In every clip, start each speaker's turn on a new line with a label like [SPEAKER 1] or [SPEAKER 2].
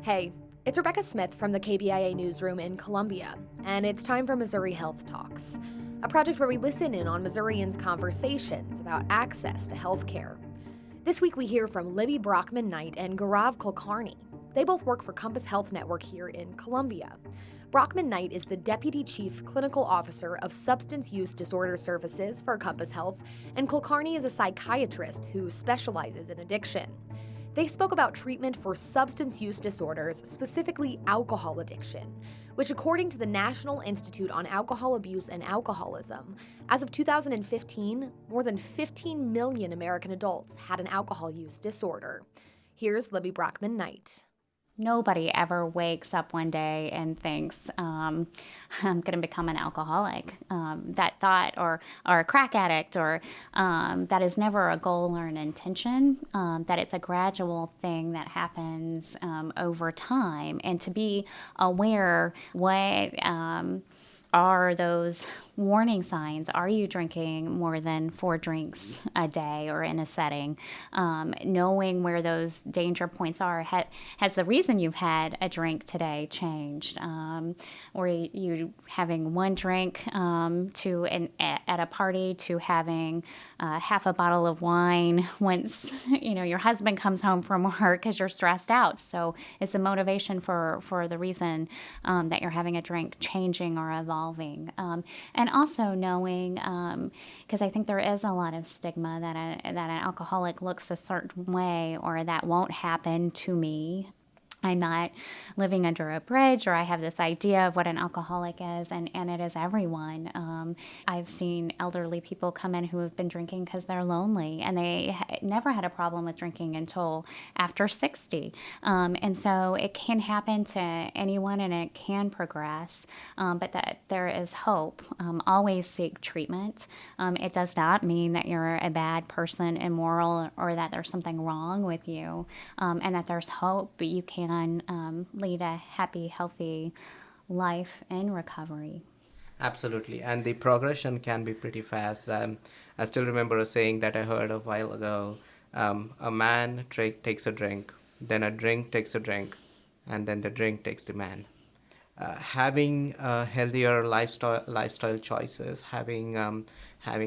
[SPEAKER 1] Hey, it's Rebecca Smith from the KBIA newsroom in Columbia, and it's time for Missouri Health Talks, a project where we listen in on Missourians' conversations about access to health care. This week we hear from Libby Brockman Knight and Gaurav Kulkarni. They both work for Compass Health Network here in Columbia. Brockman Knight is the Deputy Chief Clinical Officer of Substance Use Disorder Services for Compass Health, and Kulkarni is a psychiatrist who specializes in addiction. They spoke about treatment for substance use disorders, specifically alcohol addiction, which, according to the National Institute on Alcohol Abuse and Alcoholism, as of 2015, more than 15 million American adults had an alcohol use disorder. Here's Libby Brockman Knight.
[SPEAKER 2] Nobody ever wakes up one day and thinks, I'm going to become an alcoholic. That thought, or a crack addict, or that is never a goal or an intention, that it's a gradual thing that happens over time. And to be aware what are those warning signs. Are you drinking more than 4 drinks a day or in a setting? Knowing where those danger points are. Has the reason you've had a drink today changed? Or you having 1 drink at a party to having half a bottle of wine once your husband comes home from work because you're stressed out. So it's the motivation for the reason that you're having a drink changing or evolving. And also knowing, because I think there is a lot of stigma that an alcoholic looks a certain way, or that won't happen to me. I'm not living under a bridge, or I have this idea of what an alcoholic is, and it is everyone. I've seen elderly people come in who have been drinking because they're lonely, and they never had a problem with drinking until after 60. And so it can happen to anyone, and it can progress, but that there is hope. Always seek treatment. It does not mean that you're a bad person, immoral, or that there's something wrong with you, and that there's hope, but you can lead a happy, healthy life in recovery.
[SPEAKER 3] Absolutely, and the progression can be pretty fast. I still remember a saying that I heard a while ago. A man takes a drink, then a drink takes a drink, and then the drink takes the man. Having healthier lifestyle choices, having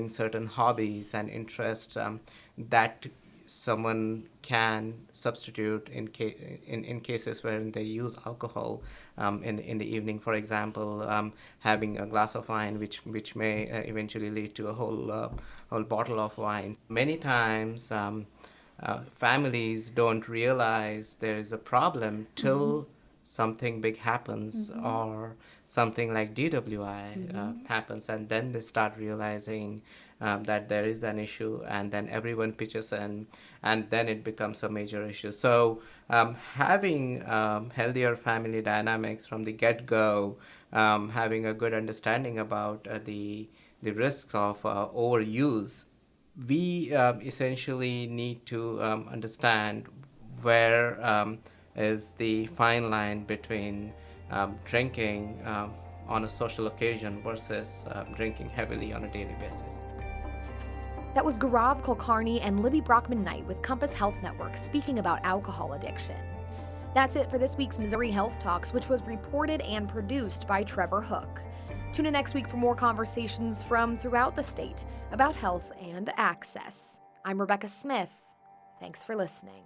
[SPEAKER 3] certain hobbies and interests that someone can substitute in cases where they use alcohol in the evening, for example, having a glass of wine which may eventually lead to a whole bottle of wine. Many times families don't realize there is a problem till something big happens, or something like DWI happens, and then they start realizing that there is an issue, and then everyone pitches in, and then it becomes a major issue. So having healthier family dynamics from the get-go, having a good understanding about the risks of overuse, we essentially need to understand where is the fine line between drinking on a social occasion versus drinking heavily on a daily basis.
[SPEAKER 1] That was Gaurav Kulkarni and Libby Brockman Knight with Compass Health Network speaking about alcohol addiction. That's it for this week's Missouri Health Talks, which was reported and produced by Trevor Hook. Tune in next week for more conversations from throughout the state about health and access. I'm Rebecca Smith. Thanks for listening.